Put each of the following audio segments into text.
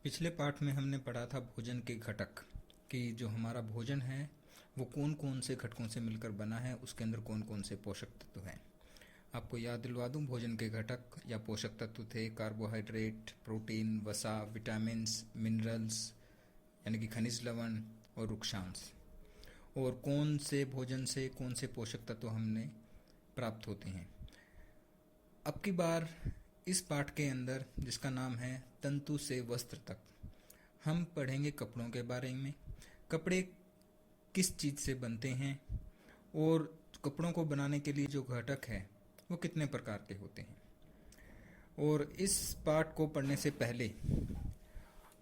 पिछले पाठ में हमने पढ़ा था भोजन के घटक कि जो हमारा भोजन है वो कौन कौन से घटकों से मिलकर बना है, उसके अंदर कौन कौन से पोषक तत्व हैं। आपको याद दिलवा दूं, भोजन के घटक या पोषक तत्व थे कार्बोहाइड्रेट, प्रोटीन, वसा, विटामिन्स, मिनरल्स यानी कि खनिज लवण और रुक्षांश। और कौन से भोजन से कौन से पोषक तत्व हमने प्राप्त होते हैं। अब की बार इस पाठ के अंदर, जिसका नाम है तंतु से वस्त्र तक, हम पढ़ेंगे कपड़ों के बारे में। कपड़े किस चीज़ से बनते हैं और कपड़ों को बनाने के लिए जो घटक है वो कितने प्रकार के होते हैं। और इस पाठ को पढ़ने से पहले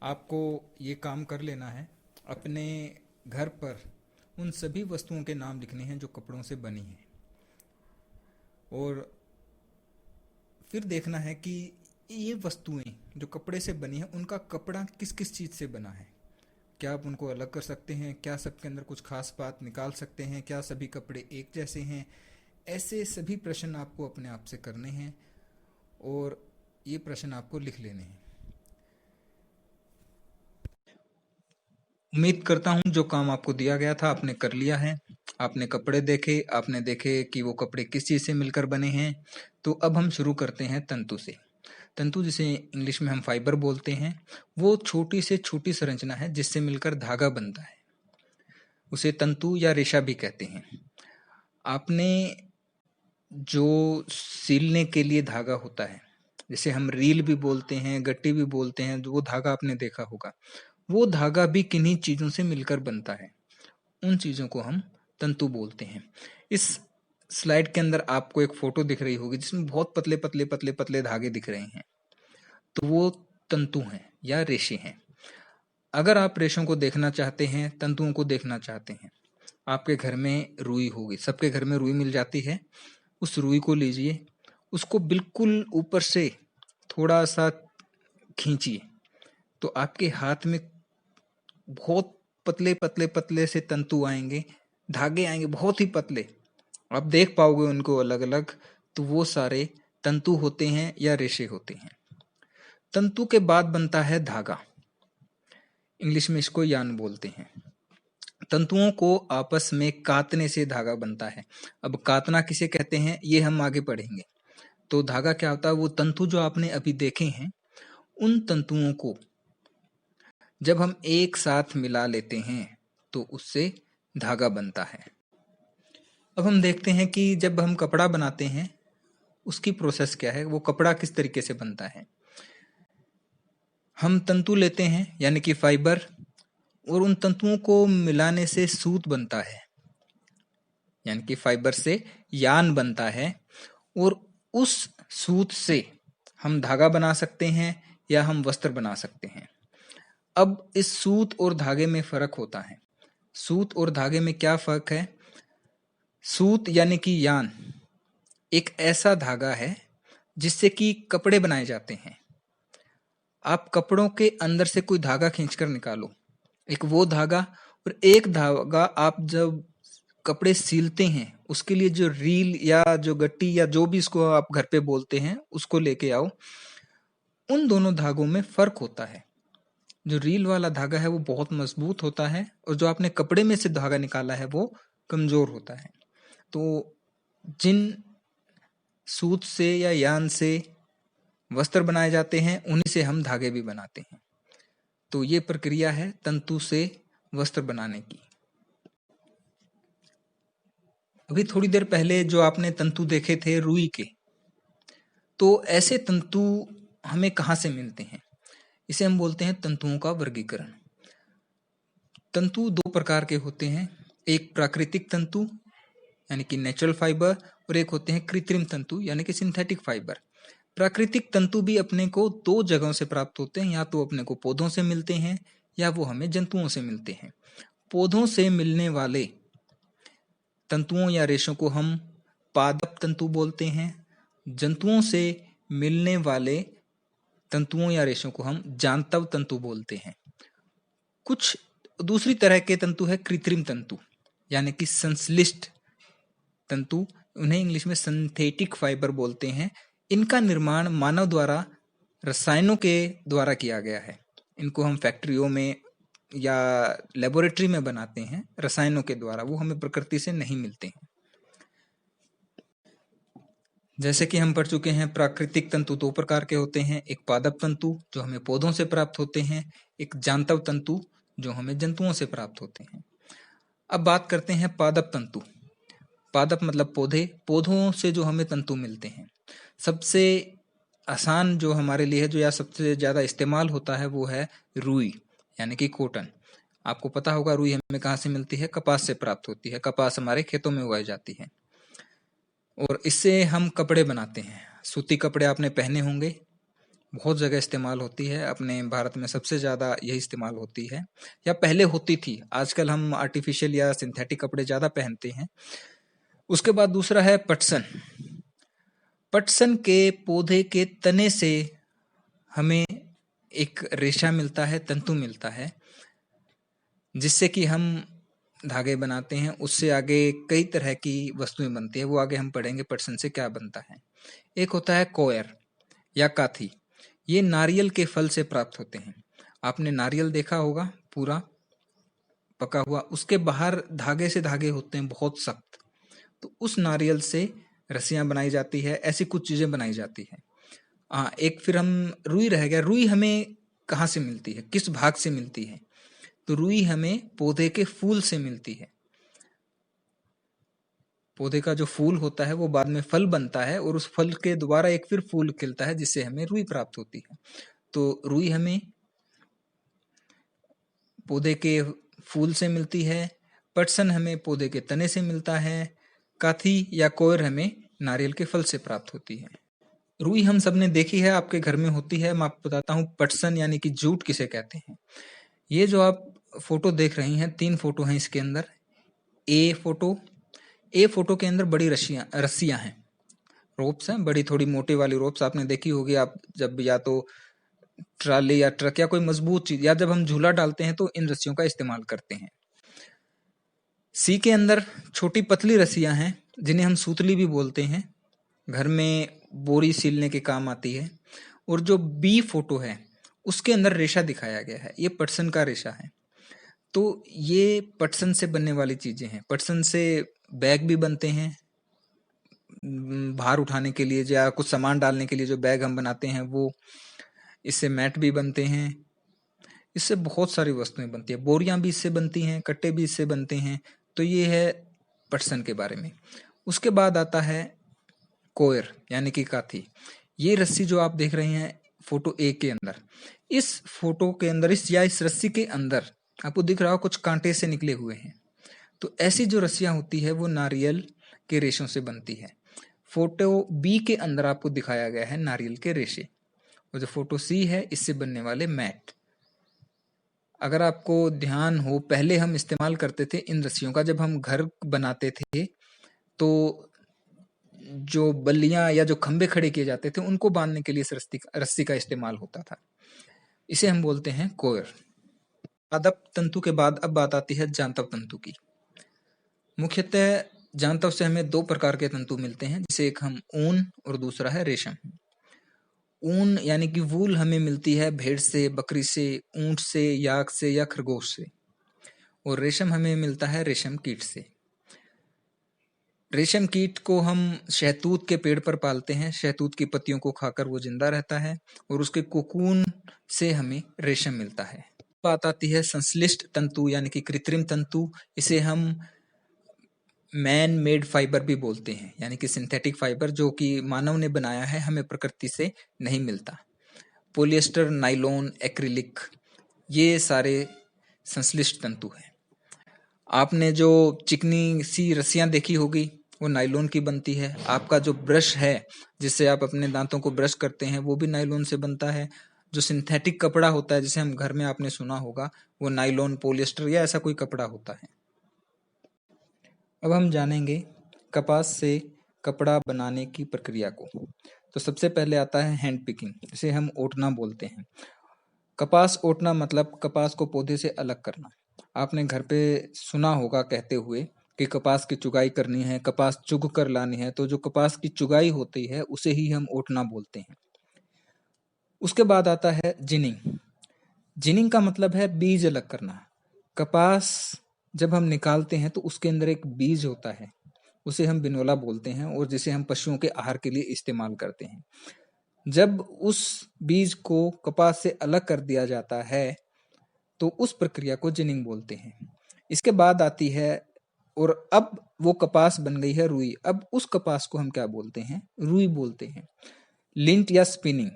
आपको ये काम कर लेना है, अपने घर पर उन सभी वस्तुओं के नाम लिखने हैं जो कपड़ों से बनी हैं। और फिर देखना है कि ये वस्तुएं जो कपड़े से बनी है उनका कपड़ा किस किस चीज़ से बना है। क्या आप उनको अलग कर सकते हैं? क्या सबके अंदर कुछ खास बात निकाल सकते हैं? क्या सभी कपड़े एक जैसे हैं? ऐसे सभी प्रश्न आपको अपने आप से करने हैं और ये प्रश्न आपको लिख लेने हैं। उम्मीद करता हूँ जो काम आपको दिया गया था आपने कर लिया है। आपने कपड़े देखे, आपने देखे कि वो कपड़े किस चीज़ से मिलकर बने हैं। तो अब हम शुरू करते हैं तंतु से। तंतु, जिसे इंग्लिश में हम फाइबर बोलते हैं, वो छोटी से छोटी संरचना है जिससे मिलकर धागा बनता है। उसे तंतु या रेशा भी कहते हैं। आपने जो सीलने के लिए धागा होता है, जिसे हम रील भी बोलते हैं, गट्टी भी बोलते हैं, वो धागा आपने देखा होगा। वो धागा भी किन्हीं चीज़ों से मिलकर बनता है। उन चीज़ों को हम तंतु बोलते हैं। इस स्लाइड के अंदर आपको एक फोटो दिख रही होगी जिसमें बहुत पतले पतले पतले पतले धागे दिख रहे हैं, तो वो तंतु हैं या रेशे हैं। अगर आप रेशों को देखना चाहते हैं, तंतुओं को देखना चाहते हैं, आपके घर में रुई होगी, सबके घर में रुई मिल जाती है। उस रुई को लीजिए, उसको बिल्कुल ऊपर से थोड़ा सा खींचिए तो आपके हाथ में बहुत पतले पतले पतले से तंतु आएंगे, धागे आएंगे बहुत ही पतले। आप देख पाओगे उनको अलग अलग, तो वो सारे तंतु होते हैं या रेशे होते हैं। तंतु के बाद बनता है धागा, इंग्लिश में इसको यान बोलते हैं। तंतुओं को आपस में कातने से धागा बनता है। अब कातना किसे कहते हैं ये हम आगे पढ़ेंगे। तो धागा क्या होता है, वो तंतु जो आपने अभी देखे हैं, उन तंतुओं को जब हम एक साथ मिला लेते हैं तो उससे धागा बनता है। अब हम देखते हैं कि जब हम कपड़ा बनाते हैं उसकी प्रोसेस क्या है, वो कपड़ा किस तरीके से बनता है। हम तंतु लेते हैं यानी कि फाइबर, और उन तंतुओं को मिलाने से सूत बनता है, यानी कि फाइबर से यान बनता है। और उस सूत से हम धागा बना सकते हैं या हम वस्त्र बना सकते हैं। अब इस सूत और धागे में फर्क होता है। सूत और धागे में क्या फर्क है? सूत यानी कि यान एक ऐसा धागा है जिससे कि कपड़े बनाए जाते हैं। आप कपड़ों के अंदर से कोई धागा खींचकर निकालो, एक वो धागा, और एक धागा आप जब कपड़े सीलते हैं उसके लिए जो रील या जो गट्टी या जो भी इसको आप घर पे बोलते हैं उसको लेके आओ। उन दोनों धागों में फर्क होता है। जो रील वाला धागा है वो बहुत मजबूत होता है और जो आपने कपड़े में से धागा निकाला है वो कमजोर होता है। तो जिन सूत से या यान से वस्त्र बनाए जाते हैं उन्हीं से हम धागे भी बनाते हैं। तो ये प्रक्रिया है तंतु से वस्त्र बनाने की। अभी थोड़ी देर पहले जो आपने तंतु देखे थे रुई के, तो ऐसे तंतु हमें कहाँ से मिलते हैं? इसे हम बोलते हैं तंतुओं का वर्गीकरण। तंतु दो प्रकार के होते हैं, एक प्राकृतिक तंतु यानी कि नेचुरल फाइबर, और एक होते हैं कृत्रिम तंतु यानी कि सिंथेटिक फाइबर। प्राकृतिक तंतु भी अपने को दो जगहों से प्राप्त होते हैं, या तो अपने को पौधों से मिलते हैं या वो हमें जंतुओं से मिलते हैं। पौधों से मिलने वाले तंतुओं या रेशों को हम पादप तंतु बोलते हैं। जंतुओं से मिलने वाले तंतुओं या रेशों को हम जांतव तंतु बोलते हैं। कुछ दूसरी तरह के तंतु है कृत्रिम तंतु यानी कि संश्लिष्ट तंतु, उन्हें इंग्लिश में सिंथेटिक फाइबर बोलते हैं। इनका निर्माण मानव द्वारा रसायनों के द्वारा किया गया है। इनको हम फैक्ट्रियों में या लेबोरेटरी में बनाते हैं रसायनों के द्वारा, वो हमें प्रकृति से नहीं मिलते हैं। जैसे कि हम पढ़ चुके हैं, प्राकृतिक तंतु दो प्रकार के होते हैं, एक पादप तंतु जो हमें पौधों से प्राप्त होते हैं, एक जांतव तंतु जो हमें जंतुओं से प्राप्त होते हैं। अब बात करते हैं पादप तंतु। पादप मतलब पौधे, पौधों से जो हमें तंतु मिलते हैं। सबसे आसान जो हमारे लिए है, जो या सबसे ज्यादा इस्तेमाल होता है, वो है रुई यानी कि कॉटन। आपको पता होगा रुई हमें कहाँ से मिलती है, कपास से प्राप्त होती है। कपास हमारे खेतों में उगाई जाती है और इससे हम कपड़े बनाते हैं। सूती कपड़े आपने पहने होंगे, बहुत जगह इस्तेमाल होती है। अपने भारत में सबसे ज्यादा यही इस्तेमाल होती है, या पहले होती थी। आजकल हम आर्टिफिशियल या सिंथेटिक कपड़े ज्यादा पहनते हैं। उसके बाद दूसरा है पटसन। पटसन के पौधे के तने से हमें एक रेशा मिलता है, तंतु मिलता है, जिससे कि हम धागे बनाते हैं। उससे आगे कई तरह की वस्तुएं बनती है, वो आगे हम पढ़ेंगे पटसन से क्या बनता है। एक होता है कोयर या काथी। ये नारियल के फल से प्राप्त होते हैं। आपने नारियल देखा होगा पूरा पका हुआ, उसके बाहर धागे से धागे होते हैं बहुत सख्त, तो उस नारियल से रस्सियां बनाई जाती है, ऐसी कुछ चीजें बनाई जाती है। एक फिर हम रुई रह गया। रुई हमें कहाँ से मिलती है, किस भाग से मिलती है? तो रुई हमें पौधे के फूल से मिलती है। पौधे का जो फूल होता है वो बाद में फल बनता है और उस फल के द्वारा एक फिर फूल खिलता है, जिससे हमें रुई प्राप्त होती है। तो रुई हमें पौधे के फूल से मिलती है, पटसन हमें पौधे के तने से मिलता है, काथी या कोयर हमें नारियल के फल से प्राप्त होती है। रुई हम सबने देखी है, आपके घर में होती है। मैं आपको बताता हूँ पटसन यानी कि जूट किसे कहते हैं। ये जो आप फोटो देख रही हैं, 3 फोटो हैं इसके अंदर। ए फोटो के अंदर बड़ी रस्सियां हैं, रोप्स हैं, बड़ी थोड़ी मोटी वाली रोप्स आपने देखी होगी। आप जब या तो ट्राली या ट्रक या कोई मजबूत चीज, या जब हम झूला डालते हैं तो इन रस्सियों का इस्तेमाल करते हैं। सी के अंदर छोटी पतली रस्सियां हैं, जिन्हें हम सूतली भी बोलते हैं, घर में बोरी सीलने के काम आती है। और जो बी फोटो है उसके अंदर रेशा दिखाया गया है, ये पटसन का रेशा है। तो ये पटसन से बनने वाली चीजें हैं। पटसन से बैग भी बनते हैं, भार उठाने के लिए या कुछ सामान डालने के लिए जो बैग हम बनाते हैं वो। इससे मैट भी बनते हैं, इससे बहुत सारी वस्तुएं बनती है। बोरियां भी इससे बनती हैं, कट्टे भी इससे बनते हैं। तो ये है पटसन के बारे में। उसके बाद आता है कोयर यानी कि काथी। ये रस्सी जो आप देख रहे हैं फोटो ए के अंदर, इस फोटो के अंदर इस रस्सी के अंदर आपको दिख रहा हो कुछ कांटे से निकले हुए हैं। तो ऐसी जो रस्सियां होती है वो नारियल के रेशों से बनती है। फोटो बी के अंदर आपको दिखाया गया है नारियल के रेशे, और जो फोटो सी है इससे बनने वाले मैट। अगर आपको ध्यान हो, पहले हम इस्तेमाल करते थे इन रस्सियों का, जब हम घर बनाते थे तो जो बल्लियां या जो खंबे खड़े किए जाते थे उनको बांधने के लिए इस रस्सी का इस्तेमाल होता था। इसे हम बोलते हैं कोयर। पादप तंतु के बाद अब बात आती है जांतव तंतु की। मुख्यतः जांतव से हमें 2 प्रकार के तंतु मिलते हैं, जिसे एक हम ऊन और दूसरा है रेशम। ऊन यानी कि वूल हमें मिलती है भेड़ से, बकरी से, ऊंट से, याक से या खरगोश से। और रेशम हमें मिलता है रेशम कीट से। रेशम कीट को हम शहतूत के पेड़ पर पालते हैं। शहतूत की पत्तियों को खाकर वो जिंदा रहता है और उसके कोकून से हमें रेशम मिलता है। बात आती है संश्लिष्ट तंतु यानी कि कृत्रिम तंतु। इसे हम मैन मेड फाइबर भी बोलते हैं, यानी कि सिंथेटिक फाइबर जो कि मानव ने बनाया है, हमें प्रकृति से नहीं मिलता। पॉलिएस्टर, नाइलॉन, एक्रिलिक, ये सारे संश्लिष्ट तंतु हैं। आपने जो चिकनी सी रस्सियां देखी होगी वो नाइलॉन की बनती है। आपका जो ब्रश है जिससे आप अपने दांतों को ब्रश करते हैं वो भी नाइलॉन से बनता है। जो सिंथेटिक कपड़ा होता है जिसे हम घर में, आपने सुना होगा, वो नाइलॉन, पॉलिएस्टर या ऐसा कोई कपड़ा होता है। अब हम जानेंगे कपास से कपड़ा बनाने की प्रक्रिया को। तो सबसे पहले आता है हैंड पिकिंग, जिसे हम ओटना बोलते हैं। कपास ओटना मतलब कपास को पौधे से अलग करना। आपने घर पे सुना होगा कहते हुए कि कपास की चुगाई करनी है, कपास चुग कर लानी है। तो जो कपास की चुगाई होती है उसे ही हम ओटना बोलते हैं। उसके बाद आता है जिनिंग। जिनिंग का मतलब है बीज अलग करना। कपास जब हम निकालते हैं तो उसके अंदर एक बीज होता है, उसे हम बिनोला बोलते हैं और जिसे हम पशुओं के आहार के लिए इस्तेमाल करते हैं। जब उस बीज को कपास से अलग कर दिया जाता है तो उस प्रक्रिया को जिनिंग बोलते हैं। इसके बाद आती है, और अब वो कपास बन गई है रुई। अब उस कपास को हम क्या बोलते हैं? रुई बोलते हैं। लिंट या स्पिनिंग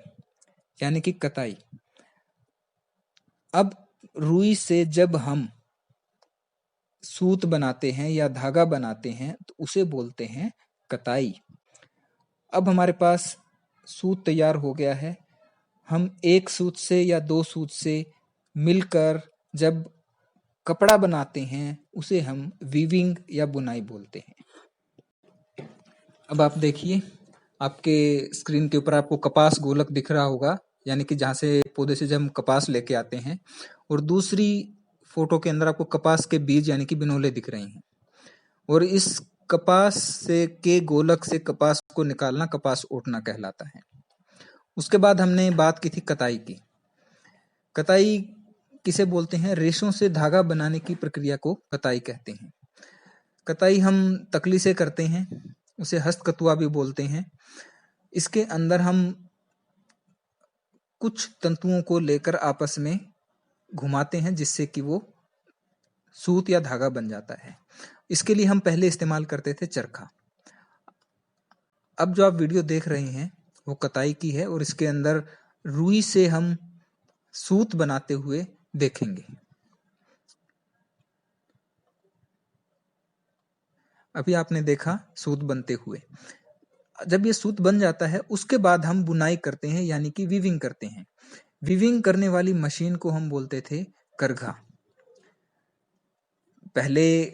यानी कि कताई। अब रुई से जब हम सूत बनाते हैं या धागा बनाते हैं तो उसे बोलते हैं कताई। अब हमारे पास सूत तैयार हो गया है। हम एक सूत से या दो सूत से मिलकर जब कपड़ा बनाते हैं उसे हम वीविंग या बुनाई बोलते हैं। अब आप देखिए, आपके स्क्रीन के ऊपर आपको कपास गोलक दिख रहा होगा, यानी कि जहाँ से पौधे से जब हम कपास लेके आते हैं, और दूसरी फोटो के अंदर आपको कपास के बीज यानी कि बिनोले दिख रहे हैं। और इस कपास से के गोलक से कपास को निकालना कपास ओटना कहलाता है। उसके बाद हमने बात की थी कताई की। कताई किसे बोलते हैं? रेशों से धागा बनाने की प्रक्रिया को कताई कहते हैं। कताई हम तकली से करते हैं, उसे हस्तकतुआ भी बोलते हैं। इसके अंदर हम कुछ तंतुओं को लेकर आपस में घुमाते हैं जिससे कि वो सूत या धागा बन जाता है। इसके लिए हम पहले इस्तेमाल करते थे चरखा। अब जो आप वीडियो देख रहे हैं वो कताई की है और इसके अंदर रुई से हम सूत बनाते हुए देखेंगे। अभी आपने देखा सूत बनते हुए। जब ये सूत बन जाता है उसके बाद हम बुनाई करते हैं यानी कि वीविंग करते हैं। वीविंग करने वाली मशीन को हम बोलते थे करघा। पहले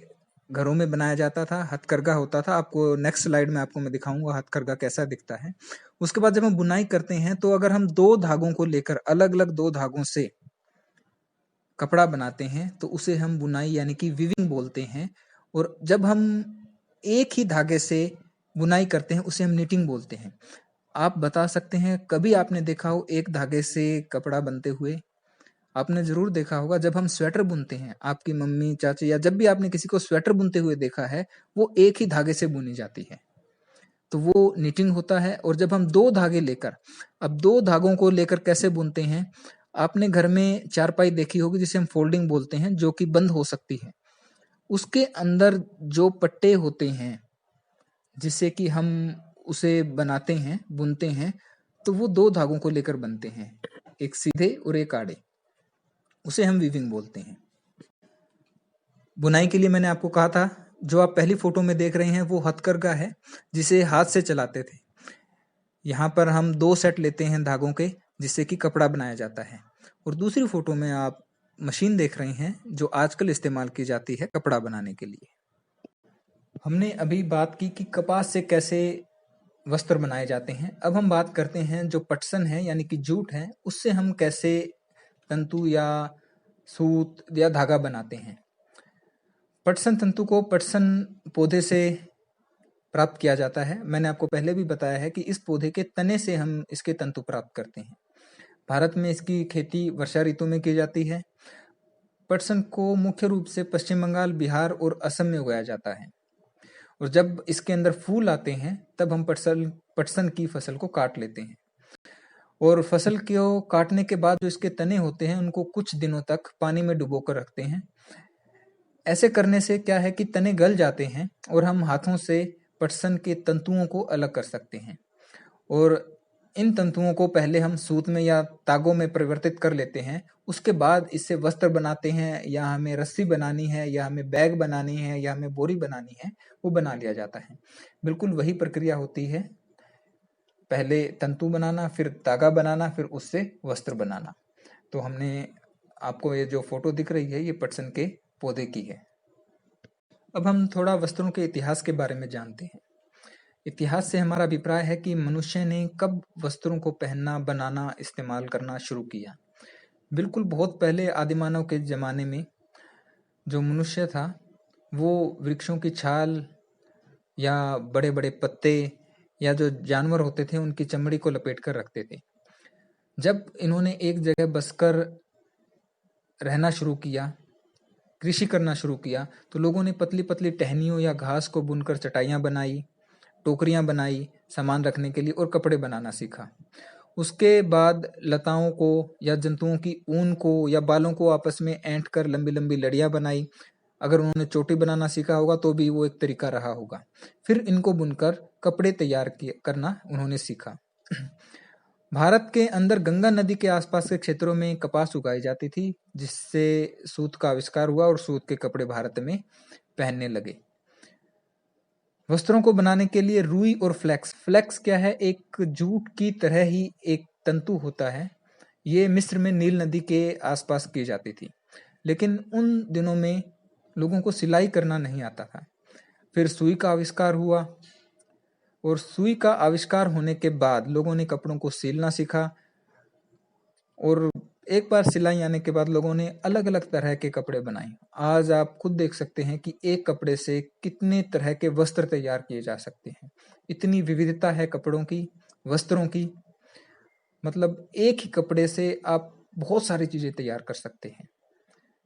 घरों में बनाया जाता था, हथकरघा होता था। आपको नेक्स्ट स्लाइड में आपको मैं दिखाऊंगा हथकरघा कैसा दिखता है। उसके बाद जब हम बुनाई करते हैं तो अगर हम दो धागों को लेकर अलग अलग दो धागों से कपड़ा बनाते हैं तो उसे हम बुनाई यानी कि वीविंग बोलते हैं। और जब हम एक ही धागे से बुनाई करते हैं उसे हम निटिंग बोलते हैं। आप बता सकते हैं कभी आपने देखा हो एक धागे से कपड़ा बनते हुए? आपने जरूर देखा होगा। जब हम स्वेटर बुनते हैं, आपकी मम्मी, चाची या जब भी आपने किसी को स्वेटर बुनते हुए देखा है, वो एक ही धागे से बुनी जाती है, तो वो निटिंग होता है। और जब हम दो धागे लेकर, अब दो धागों को लेकर कैसे बुनते हैं? आपने घर में चारपाई देखी होगी जिसे हम फोल्डिंग बोलते हैं, जो कि बंद हो सकती है। उसके अंदर जो पट्टे होते हैं जिससे कि हम उसे बनाते हैं, बुनते हैं, तो वो दो धागों को लेकर बनते हैं, एक सीधे और एक आड़े। उसे हम वीविंग बोलते हैं। बुनाई के लिए मैंने आपको कहा था, जो आप पहली फोटो में देख रहे हैं वो हथकरघा है जिसे हाथ से चलाते थे। यहाँ पर हम दो सेट लेते हैं धागों के जिससे कि कपड़ा बनाया जाता है। और दूसरी फोटो में आप मशीन देख रहे हैं जो आजकल इस्तेमाल की जाती है कपड़ा बनाने के लिए। हमने अभी बात की कि कपास से कैसे वस्त्र बनाए जाते हैं। अब हम बात करते हैं जो पटसन है यानी कि जूट है, उससे हम कैसे तंतु या सूत या धागा बनाते हैं। पटसन तंतु को पटसन पौधे से प्राप्त किया जाता है। मैंने आपको पहले भी बताया है कि इस पौधे के तने से हम इसके तंतु प्राप्त करते हैं। भारत में इसकी खेती वर्षा ऋतु में की जाती है। पटसन को मुख्य रूप से पश्चिम बंगाल, बिहार और असम में उगाया जाता है। और जब इसके अंदर फूल आते हैं तब हम पटसन की फसल को काट लेते हैं। और फसल को काटने के बाद जो इसके तने होते हैं उनको कुछ दिनों तक पानी में डुबो कर रखते हैं। ऐसे करने से क्या है कि तने गल जाते हैं और हम हाथों से पटसन के तंतुओं को अलग कर सकते हैं। और इन तंतुओं को पहले हम सूत में या तागों में परिवर्तित कर लेते हैं। उसके बाद इससे वस्त्र बनाते हैं, या हमें रस्सी बनानी है, या हमें बैग बनानी है, या हमें बोरी बनानी है, वो बना लिया जाता है। बिल्कुल वही प्रक्रिया होती है, पहले तंतु बनाना, फिर तागा बनाना, फिर उससे वस्त्र बनाना। तो हमने आपको ये जो फोटो दिख रही है ये पटसन के पौधे की है। अब हम थोड़ा वस्त्रों के इतिहास के बारे में जानते हैं। इतिहास से हमारा अभिप्राय है कि मनुष्य ने कब वस्त्रों को पहनना, बनाना, इस्तेमाल करना शुरू किया। बिल्कुल बहुत पहले आदिमानव के ज़माने में जो मनुष्य था वो वृक्षों की छाल या बड़े बड़े पत्ते या जो जानवर होते थे उनकी चमड़ी को लपेट कर रखते थे। जब इन्होंने एक जगह बसकर रहना शुरू किया, कृषि करना शुरू किया, तो लोगों ने पतली पतली टहनियों या घास को बुनकर चटाइयाँ बनाई, टोकरियाँ बनाई सामान रखने के लिए, और कपड़े बनाना सीखा। उसके बाद लताओं को या जंतुओं की ऊन को या बालों को आपस में ऐंठ कर लंबी लंबी लड़ियाँ बनाई। अगर उन्होंने चोटी बनाना सीखा होगा तो भी वो एक तरीका रहा होगा। फिर इनको बुनकर कपड़े तैयार करना उन्होंने सीखा। भारत के अंदर गंगा नदी के आसपास के क्षेत्रों में कपास उगाई जाती थी, जिससे सूत का आविष्कार हुआ और सूत के कपड़े भारत में पहनने लगे। वस्त्रों को बनाने के लिए रुई और फ्लेक्स क्या है, एक जूट की तरह ही एक तंतु होता है। ये मिस्र में नील नदी के आसपास की जाती थी, लेकिन उन दिनों में लोगों को सिलाई करना नहीं आता था। फिर सुई का आविष्कार हुआ, और सुई का आविष्कार होने के बाद लोगों ने कपड़ों को सिलना सीखा, और एक बार सिलाई आने के बाद लोगों ने अलग अलग तरह के कपड़े बनाए। आज आप खुद देख सकते हैं कि एक कपड़े से कितने तरह के वस्त्र तैयार किए जा सकते हैं। इतनी विविधता है कपड़ों की, वस्त्रों की, मतलब एक ही कपड़े से आप बहुत सारी चीजें तैयार कर सकते हैं।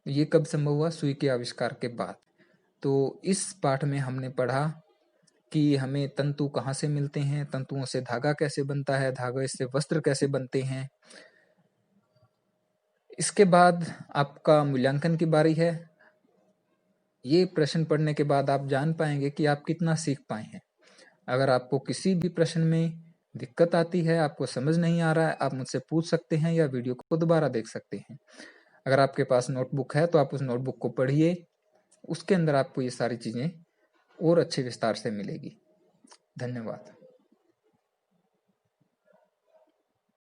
ये कब संभव हुआ? सुई के आविष्कार के बाद। तो इस पाठ में हमने पढ़ा कि हमें तंतु कहाँ से मिलते हैं, तंतुओं से धागा कैसे बनता है, धागे से वस्त्र कैसे बनते हैं। इसके बाद आपका मूल्यांकन की बारी है। ये प्रश्न पढ़ने के बाद आप जान पाएंगे कि आप कितना सीख पाए हैं। अगर आपको किसी भी प्रश्न में दिक्कत आती है, आपको समझ नहीं आ रहा है, आप मुझसे पूछ सकते हैं या वीडियो को दोबारा देख सकते हैं। अगर आपके पास नोटबुक है तो आप उस नोटबुक को पढ़िए, उसके अंदर आपको ये सारी चीज़ें और अच्छे विस्तार से मिलेगी। धन्यवाद।